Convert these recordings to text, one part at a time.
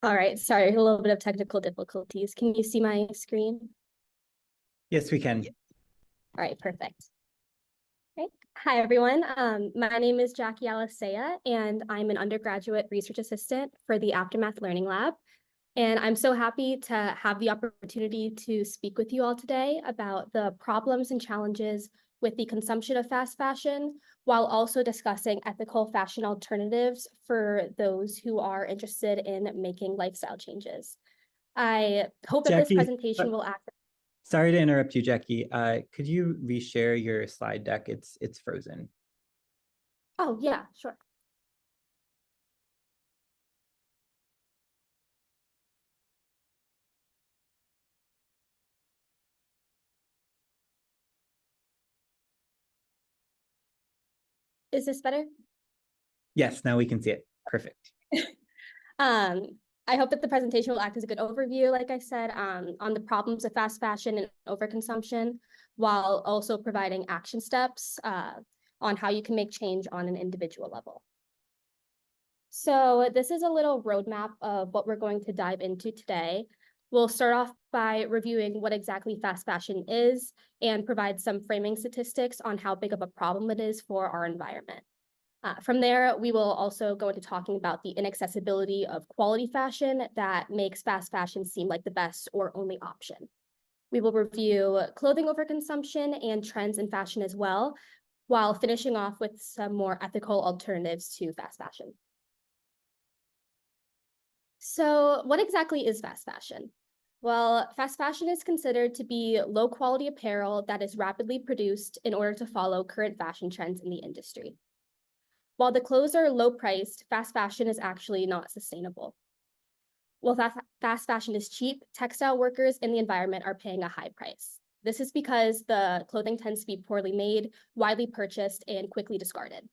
All right, sorry, a little bit of technical difficulties. Can you see my screen? Yes, we can. All right, perfect. Right. Hi, everyone. My name is Jackie Alicea, and I'm an undergraduate research assistant for the Aftermath Learning Lab. And I'm so happy to have the opportunity to speak with you all today about the problems and challenges with the consumption of fast fashion, while also discussing ethical fashion alternatives for those who are interested in making lifestyle changes. I hope that this Jackie, presentation will act. sorry to interrupt you, Jackie. Could you reshare your slide deck? It's frozen. Oh, yeah, sure. Is this better? Yes, now we can see it. Perfect. I hope that the presentation will act as a good overview, like I said, on the problems of fast fashion and overconsumption, while also providing action steps on how you can make change on an individual level. So this is a little roadmap of what we're going to dive into today. We'll start off by reviewing what exactly fast fashion is and provide some framing statistics on how big of a problem it is for our environment. From there, we will also go into talking about the inaccessibility of quality fashion that makes fast fashion seem like the best or only option. We will review clothing overconsumption and trends in fashion as well, while finishing off with some more ethical alternatives to fast fashion. So what exactly is fast fashion? Well, fast fashion is considered to be low quality apparel that is rapidly produced in order to follow current fashion trends in the industry. While the clothes are low priced, fast fashion is actually not sustainable. While fast fashion is cheap, textile workers in the environment are paying a high price. This is because the clothing tends to be poorly made, widely purchased, and quickly discarded.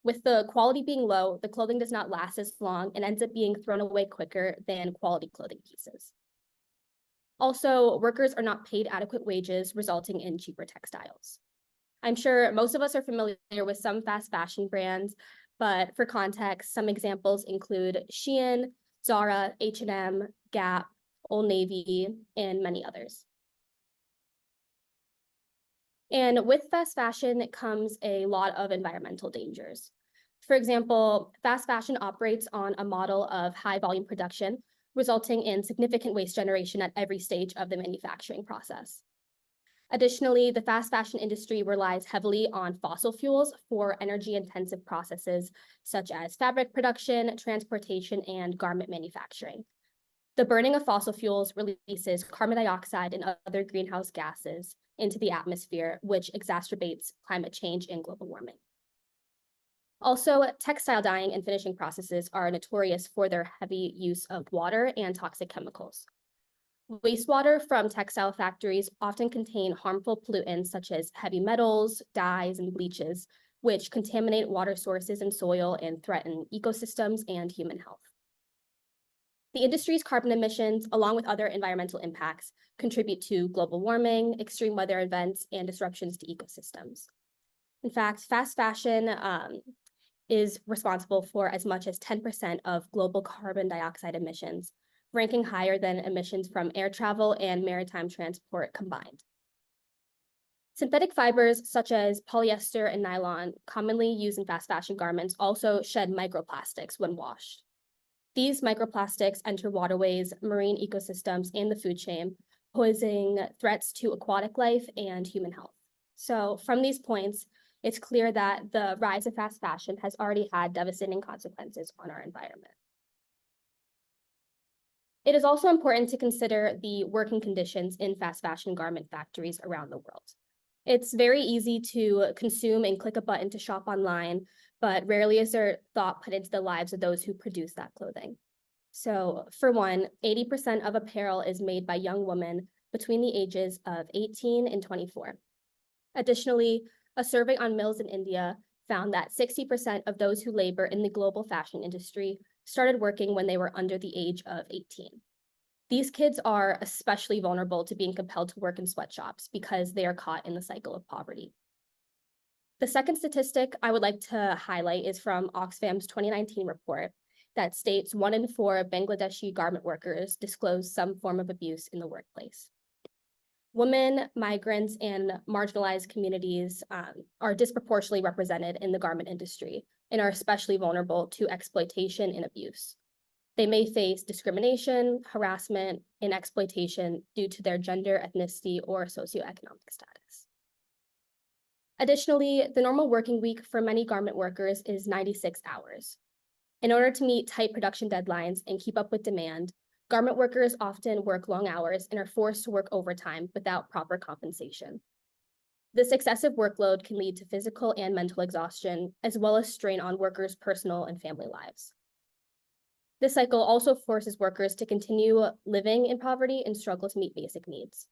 With the quality being low, the clothing does not last as long and ends up being thrown away quicker than quality clothing pieces. Also, workers are not paid adequate wages, resulting in cheaper textiles. I'm sure most of us are familiar with some fast fashion brands, but for context, some examples include Shein, Zara, H&M, Gap, Old Navy, and many others. And with fast fashion comes a lot of environmental dangers. For example, fast fashion operates on a model of high volume production, resulting in significant waste generation at every stage of the manufacturing process. Additionally, the fast fashion industry relies heavily on fossil fuels for energy-intensive processes such as fabric production, transportation, and garment manufacturing. The burning of fossil fuels releases carbon dioxide and other greenhouse gases into the atmosphere, which exacerbates climate change and global warming. Also, textile dyeing and finishing processes are notorious for their heavy use of water and toxic chemicals. Wastewater from textile factories often contain harmful pollutants such as heavy metals, dyes, and bleaches, which contaminate water sources and soil and threaten ecosystems and human health. The industry's carbon emissions, along with other environmental impacts, contribute to global warming, extreme weather events, and disruptions to ecosystems. In fact, fast fashion is responsible for as much as 10% of global carbon dioxide emissions, ranking higher than emissions from air travel and maritime transport combined. Synthetic fibers such as polyester and nylon, commonly used in fast fashion garments, also shed microplastics when washed. These microplastics enter waterways, marine ecosystems, and the food chain, posing threats to aquatic life and human health. So from these points, it's clear that the rise of fast fashion has already had devastating consequences on our environment. It is also important to consider the working conditions in fast fashion garment factories around the world. It's very easy to consume and click a button to shop online, but rarely is there thought put into the lives of those who produce that clothing. So for one, 80% of apparel is made by young women between the ages of 18 and 24. Additionally, a survey on mills in India found that 60% of those who labor in the global fashion industry started working when they were under the age of 18. These kids are especially vulnerable to being compelled to work in sweatshops because they are caught in the cycle of poverty. The second statistic I would like to highlight is from Oxfam's 2019 report that states 1 in 4 Bangladeshi garment workers disclose some form of abuse in the workplace. Women, migrants, and marginalized communities are disproportionately represented in the garment industry and are especially vulnerable to exploitation and abuse. They may face discrimination, harassment, and exploitation due to their gender, ethnicity, or socioeconomic status. Additionally, the normal working week for many garment workers is 96 hours. In order to meet tight production deadlines and keep up with demand, garment workers often work long hours and are forced to work overtime without proper compensation. This excessive workload can lead to physical and mental exhaustion, as well as strain on workers' personal and family lives. This cycle also forces workers to continue living in poverty and struggle to meet basic needs.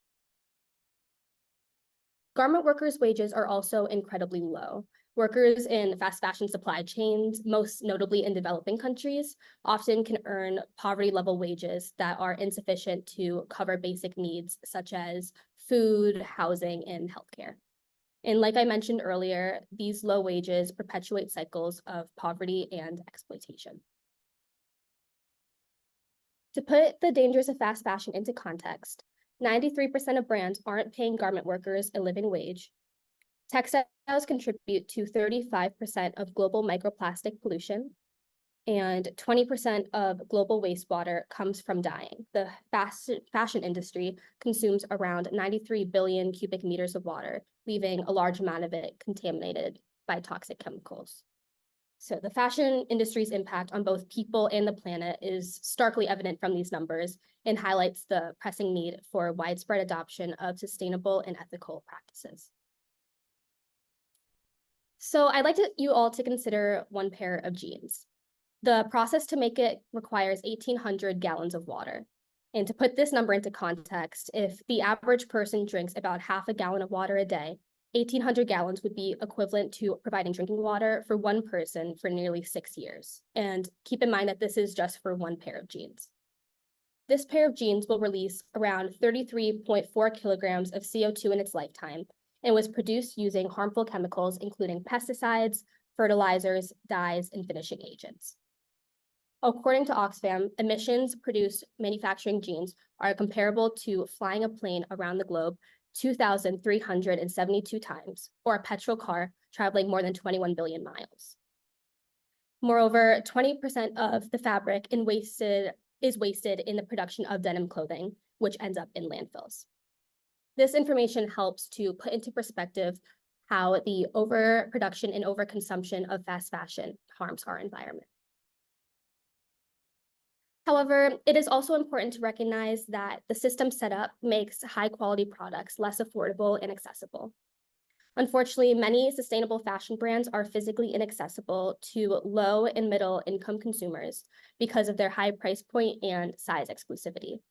Garment workers' wages are also incredibly low. Workers in fast fashion supply chains, most notably in developing countries, often can earn poverty-level wages that are insufficient to cover basic needs such as food, housing, and healthcare. And like I mentioned earlier, these low wages perpetuate cycles of poverty and exploitation. To put the dangers of fast fashion into context, 93% of brands aren't paying garment workers a living wage. Textiles contribute to 35% of global microplastic pollution, and 20% of global wastewater comes from dyeing. The fast fashion industry consumes around 93 billion cubic meters of water, leaving a large amount of it contaminated by toxic chemicals. So the fashion industry's impact on both people and the planet is starkly evident from these numbers and highlights the pressing need for widespread adoption of sustainable and ethical practices. So I'd like you all to consider one pair of jeans. The process to make it requires 1,800 gallons of water. And to put this number into context, if the average person drinks about half a gallon of water a day, 1,800 gallons would be equivalent to providing drinking water for one person for nearly 6 years. And keep in mind that this is just for one pair of jeans. This pair of jeans will release around 33.4 kilograms of CO2 in its lifetime and was produced using harmful chemicals, including pesticides, fertilizers, dyes, and finishing agents. According to Oxfam, emissions produced manufacturing jeans are comparable to flying a plane around the globe 2,372 times, or a petrol car traveling more than 21 billion miles. Moreover, 20% of the fabric is wasted in the production of denim clothing, which ends up in landfills. This information helps to put into perspective how the overproduction and overconsumption of fast fashion harms our environment. However, it is also important to recognize that the system set up makes high-quality products less affordable and accessible. Unfortunately, many sustainable fashion brands are physically inaccessible to low and middle income consumers because of their high price point and size exclusivity.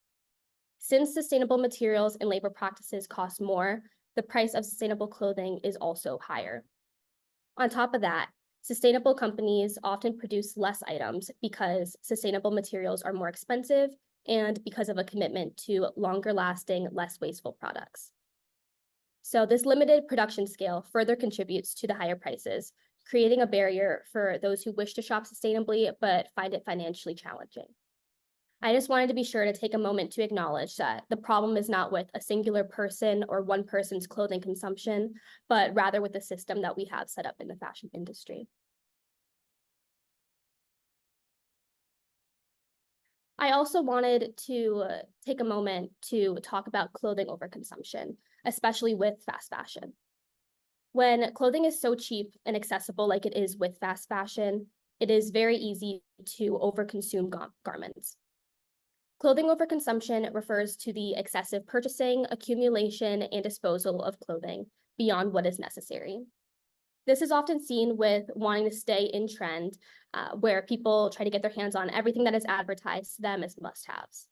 Since sustainable materials and labor practices cost more, the price of sustainable clothing is also higher. On top of that, sustainable companies often produce less items because sustainable materials are more expensive and because of a commitment to longer lasting, less wasteful products. So this limited production scale further contributes to the higher prices, creating a barrier for those who wish to shop sustainably but find it financially challenging. I just wanted to be sure to take a moment to acknowledge that the problem is not with a singular person or one person's clothing consumption, but rather with the system that we have set up in the fashion industry. I also wanted to take a moment to talk about clothing overconsumption, especially with fast fashion. When clothing is so cheap and accessible like it is with fast fashion, it is very easy to overconsume garments. Clothing overconsumption refers to the excessive purchasing, accumulation, and disposal of clothing beyond what is necessary. This is often seen with wanting to stay in trend, where people try to get their hands on everything that is advertised to them as must-haves.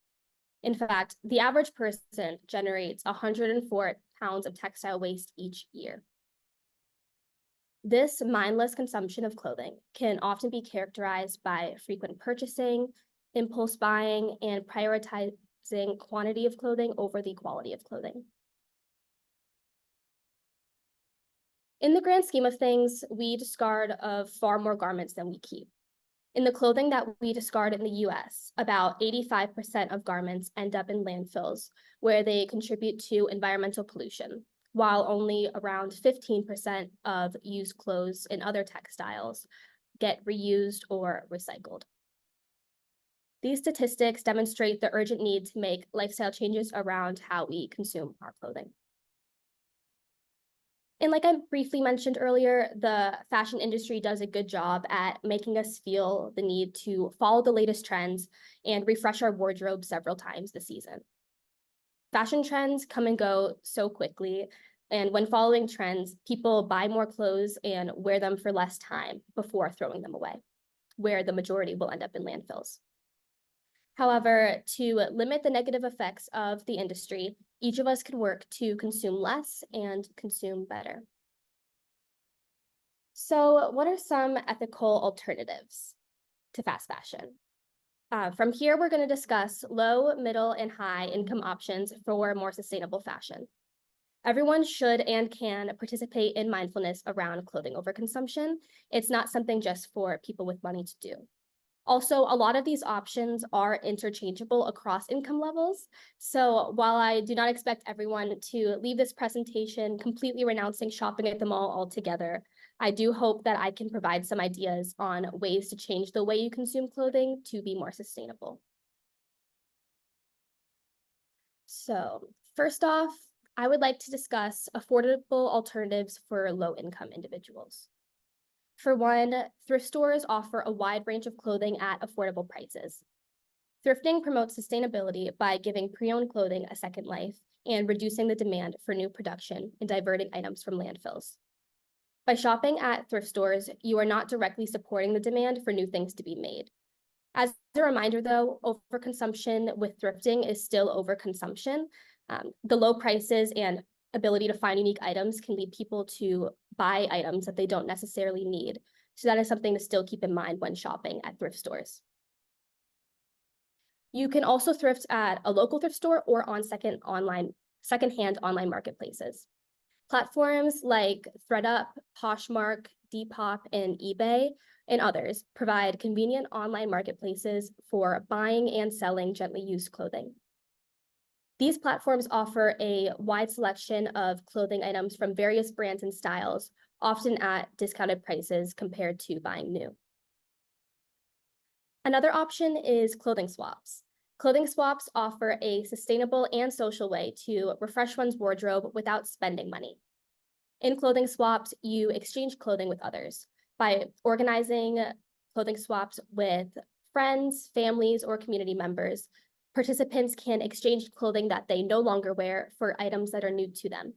In fact, the average person generates 104 pounds of textile waste each year. This mindless consumption of clothing can often be characterized by frequent purchasing, impulse buying, and prioritizing quantity of clothing over the quality of clothing. In the grand scheme of things, we discard of far more garments than we keep. In the clothing that we discard in the US, about 85% of garments end up in landfills where they contribute to environmental pollution, while only around 15% of used clothes and other textiles get reused or recycled. These statistics demonstrate the urgent need to make lifestyle changes around how we consume our clothing. And like I briefly mentioned earlier, the fashion industry does a good job at making us feel the need to follow the latest trends and refresh our wardrobe several times this season. Fashion trends come and go so quickly, and when following trends, people buy more clothes and wear them for less time before throwing them away, where the majority will end up in landfills. However, to limit the negative effects of the industry, each of us can work to consume less and consume better. So, what are some ethical alternatives to fast fashion? From here, we're going to discuss low, middle, and high income options for more sustainable fashion. Everyone should and can participate in mindfulness around clothing overconsumption. It's not something just for people with money to do. Also, a lot of these options are interchangeable across income levels. So while I do not expect everyone to leave this presentation completely renouncing shopping at the mall altogether, I do hope that I can provide some ideas on ways to change the way you consume clothing to be more sustainable. So first off, I would like to discuss affordable alternatives for low-income individuals. For one, thrift stores offer a wide range of clothing at affordable prices. Thrifting promotes sustainability by giving pre-owned clothing a second life and reducing the demand for new production and diverting items from landfills. By shopping at thrift stores, you are not directly supporting the demand for new things to be made. As a reminder, though, overconsumption with thrifting is still overconsumption. The low prices and ability to find unique items can lead people to buy items that they don't necessarily need. So that is something to still keep in mind when shopping at thrift stores. You can also thrift at a local thrift store or on secondhand online marketplaces. Platforms like ThredUp, Poshmark, Depop, and eBay, and others provide convenient online marketplaces for buying and selling gently used clothing. These platforms offer a wide selection of clothing items from various brands and styles, often at discounted prices compared to buying new. Another option is clothing swaps. Clothing swaps offer a sustainable and social way to refresh one's wardrobe without spending money. In clothing swaps, you exchange clothing with others. By organizing clothing swaps with friends, families, or community members, participants can exchange clothing that they no longer wear for items that are new to them.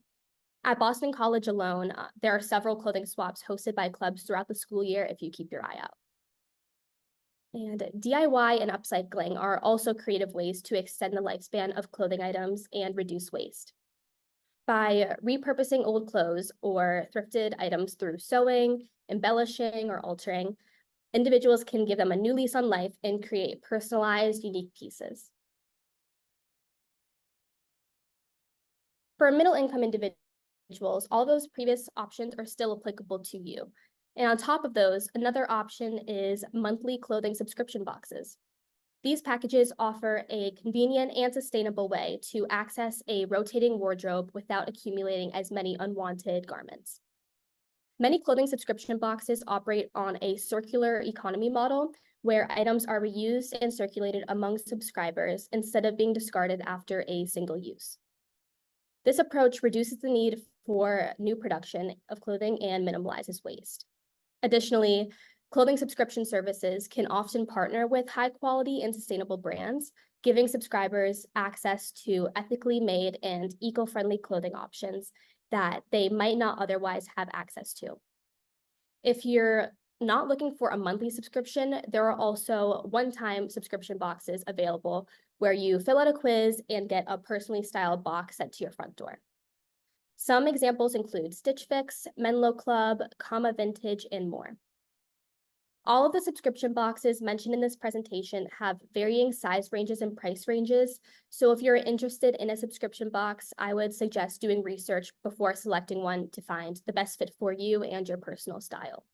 At Boston College alone, there are several clothing swaps hosted by clubs throughout the school year if you keep your eye out. And DIY and upcycling are also creative ways to extend the lifespan of clothing items and reduce waste. By repurposing old clothes or thrifted items through sewing, embellishing, or altering, individuals can give them a new lease on life and create personalized, unique pieces. For middle-income individuals, all those previous options are still applicable to you. And on top of those, another option is monthly clothing subscription boxes. These packages offer a convenient and sustainable way to access a rotating wardrobe without accumulating as many unwanted garments. Many clothing subscription boxes operate on a circular economy model where items are reused and circulated among subscribers instead of being discarded after a single use. This approach reduces the need for new production of clothing and minimalizes waste. Additionally, clothing subscription services can often partner with high-quality and sustainable brands, giving subscribers access to ethically made and eco-friendly clothing options that they might not otherwise have access to. If you're not looking for a monthly subscription, there are also one-time subscription boxes available where you fill out a quiz and get a personally styled box sent to your front door. Some examples include Stitch Fix, Menlo Club, Comma Vintage, and more. All of the subscription boxes mentioned in this presentation have varying size ranges and price ranges, so if you're interested in a subscription box, I would suggest doing research before selecting one to find the best fit for you and your personal style.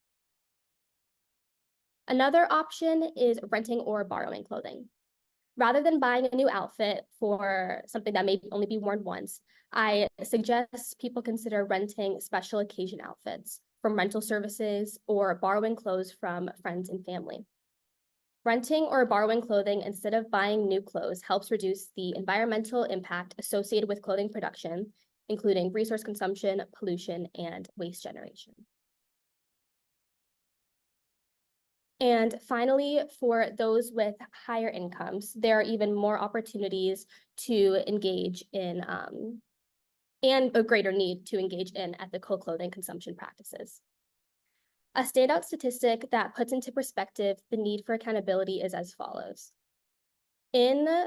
Another option is renting or borrowing clothing. Rather than buying a new outfit for something that may only be worn once, I suggest people consider renting special occasion outfits from rental services or borrowing clothes from friends and family. Renting or borrowing clothing instead of buying new clothes helps reduce the environmental impact associated with clothing production, including resource consumption, pollution, and waste generation. And finally, for those with higher incomes, there are even more opportunities to engage in, and a greater need to engage in ethical clothing consumption practices. A standout statistic that puts into perspective the need for accountability is as follows. In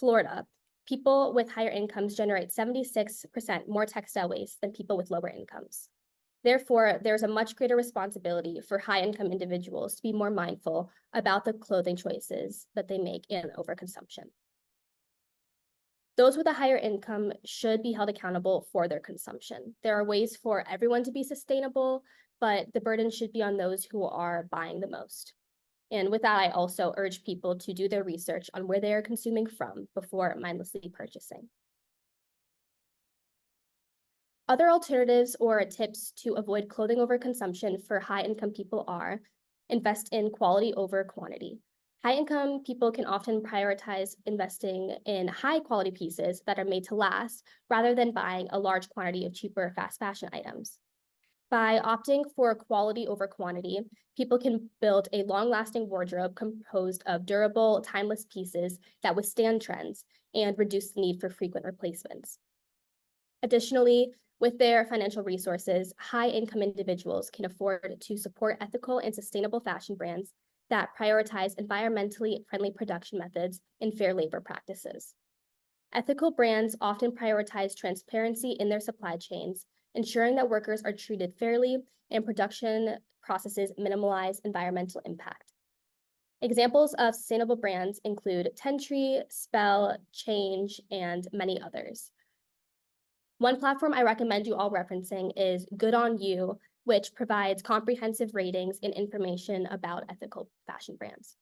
Florida, people with higher incomes generate 76% more textile waste than people with lower incomes. Therefore, there's a much greater responsibility for high-income individuals to be more mindful about the clothing choices that they make in overconsumption. Those with a higher income should be held accountable for their consumption. There are ways for everyone to be sustainable, but the burden should be on those who are buying the most. And with that, I also urge people to do their research on where they are consuming from before mindlessly purchasing. Other alternatives or tips to avoid clothing overconsumption for high-income people are invest in quality over quantity. High-income people can often prioritize investing in high-quality pieces that are made to last rather than buying a large quantity of cheaper fast fashion items. By opting for quality over quantity, people can build a long-lasting wardrobe composed of durable, timeless pieces that withstand trends and reduce the need for frequent replacements. Additionally, with their financial resources, high-income individuals can afford to support ethical and sustainable fashion brands that prioritize environmentally friendly production methods and fair labor practices. Ethical brands often prioritize transparency in their supply chains, ensuring that workers are treated fairly and production processes minimize environmental impact. Examples of sustainable brands include Tentree, Spell, Change, and many others. One platform I recommend you all referencing is Good On You, which provides comprehensive ratings and information about ethical fashion brands.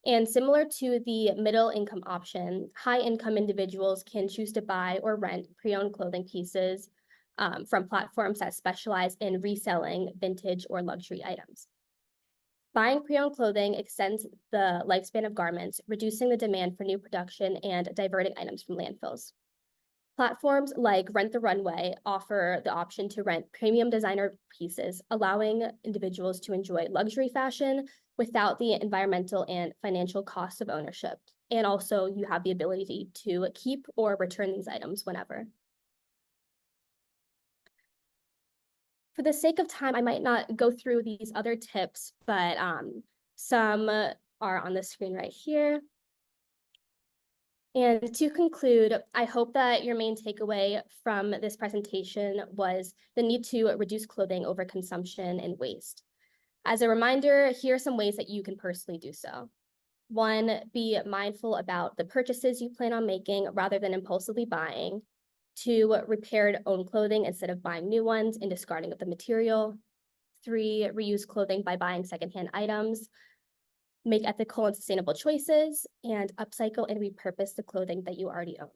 And similar to the middle income option, high income individuals can choose to buy or rent pre-owned clothing pieces from platforms that specialize in reselling vintage or luxury items. Buying pre-owned clothing extends the lifespan of garments, reducing the demand for new production and diverting items from landfills. Platforms like Rent the Runway offer the option to rent premium designer pieces, allowing individuals to enjoy luxury fashion without the environmental and financial costs of ownership. And also, you have the ability to keep or return these items whenever. For the sake of time, I might not go through these other tips, but some are on the screen right here. And to conclude, I hope that your main takeaway from this presentation was the need to reduce clothing overconsumption and waste. As a reminder, here are some ways that you can personally do so. 1, be mindful about the purchases you plan on making rather than impulsively buying. 2, repair own clothing instead of buying new ones and discarding of the material. 3, reuse clothing by buying secondhand items. Make ethical and sustainable choices, and upcycle and repurpose the clothing that you already own.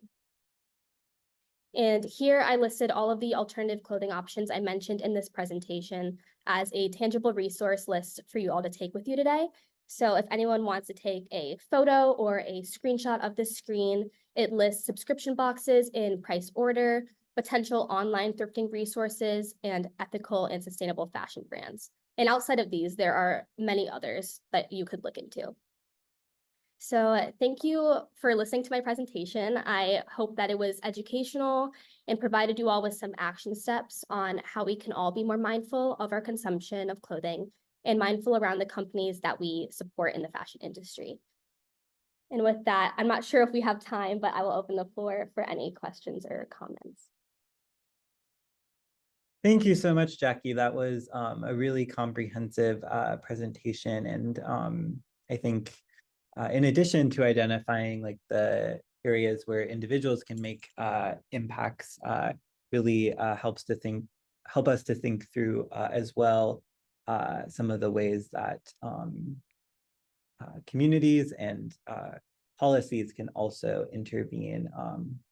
And here I listed all of the alternative clothing options I mentioned in this presentation as a tangible resource list for you all to take with you today. So if anyone wants to take a photo or a screenshot of this screen, it lists subscription boxes in price order, potential online thrifting resources, and ethical and sustainable fashion brands. And outside of these, there are many others that you could look into. So thank you for listening to my presentation. I hope that it was educational and provided you all with some action steps on how we can all be more mindful of our consumption of clothing and mindful around the companies that we support in the fashion industry. And with that, I'm not sure if we have time, but I will open the floor for any questions or comments. Thank you so much, Jackie. That was a really comprehensive presentation. And I think in addition to identifying like the areas where individuals can make impacts, really help us to think through as well some of the ways that communities and policies can also intervene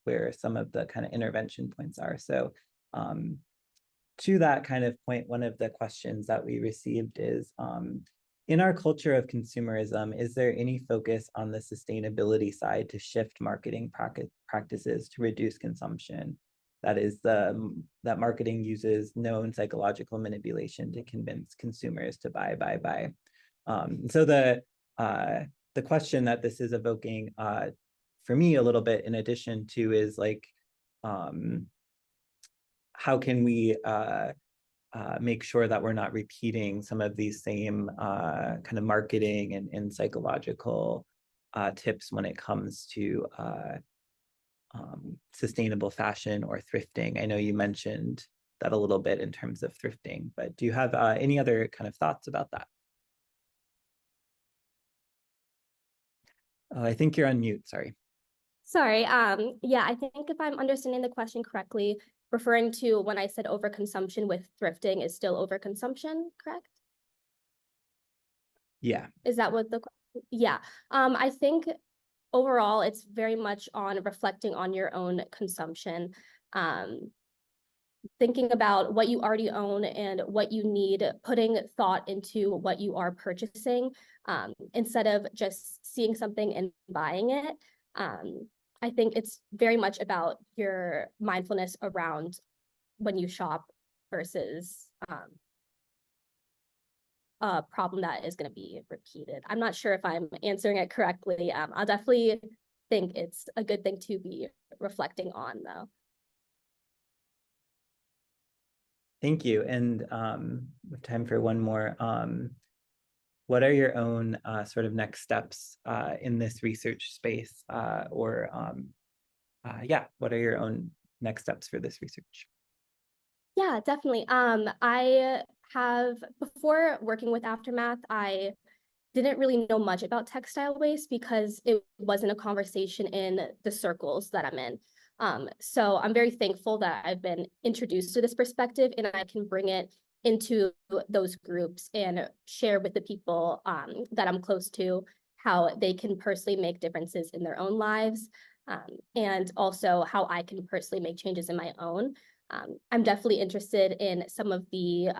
where some of the kind of intervention points are. So to that kind of point, one of the questions that we received is, in our culture of consumerism, is there any focus on the sustainability side to shift marketing practices to reduce consumption? That is, that marketing uses known psychological manipulation to convince consumers to buy. So the question that this is evoking for me a little bit in addition to is like, how can we make sure that we're not repeating some of these same kind of marketing and psychological tips when it comes to sustainable fashion or thrifting? I know you mentioned that a little bit in terms of thrifting, but do you have any other kind of thoughts about that? Oh, I think you're on mute, sorry. Sorry, yeah, I think if I'm understanding the question correctly, referring to when I said overconsumption with thrifting is still overconsumption, correct? Yeah. Is that what yeah. I think overall it's very much on reflecting on your own consumption. Thinking about what you already own and what you need, putting thought into what you are purchasing, instead of just seeing something and buying it. I think it's very much about your mindfulness around when you shop versus a problem that is going to be repeated. I'm not sure if I'm answering it correctly. I'll definitely think it's a good thing to be reflecting on, though. Thank you. And we have time for one more. What are your own sort of next steps in this research space? Yeah, what are your own next steps for this research? Yeah, definitely. I have, before working with Aftermath, I didn't really know much about textile waste because it wasn't a conversation in the circles that I'm in. So I'm very thankful that I've been introduced to this perspective and I can bring it into those groups and share with the people that I'm close to how they can personally make differences in their own lives, and also how I can personally make changes in my own. I'm definitely interested in some of the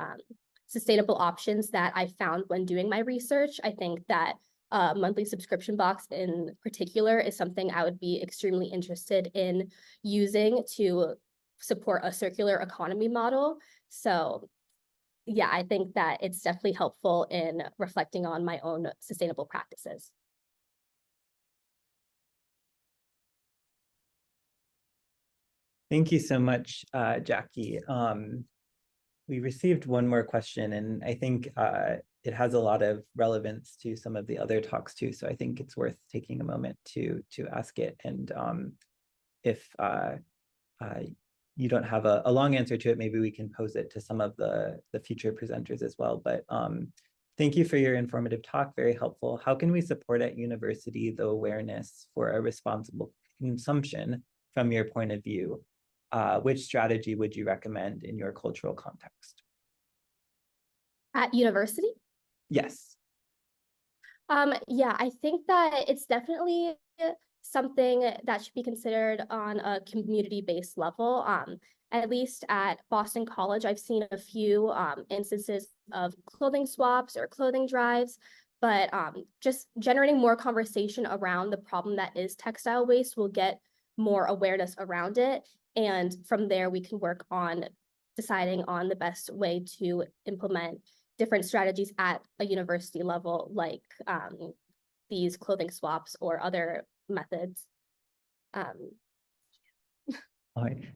sustainable options that I found when doing my research. I think that monthly subscription box in particular is something I would be extremely interested in using to support a circular economy model. So yeah, I think that it's definitely helpful in reflecting on my own sustainable practices. Thank you so much, Jackie. We received one more question, and I think it has a lot of relevance to some of the other talks too. So I think it's worth taking a moment to ask it. And if you don't have a long answer to it, maybe we can pose it to some of the future presenters as well. But thank you for your informative talk, very helpful. How can we support at university the awareness for a responsible consumption from your point of view? Which strategy would you recommend in your cultural context? At university? Yes. Yeah, I think that it's definitely something that should be considered on a community-based level. At least at Boston College, I've seen a few instances of clothing swaps or clothing drives, but just generating more conversation around the problem that is textile waste will get more awareness around it. And from there, we can work on deciding on the best way to implement different strategies at a university level, like these clothing swaps or other methods. All right.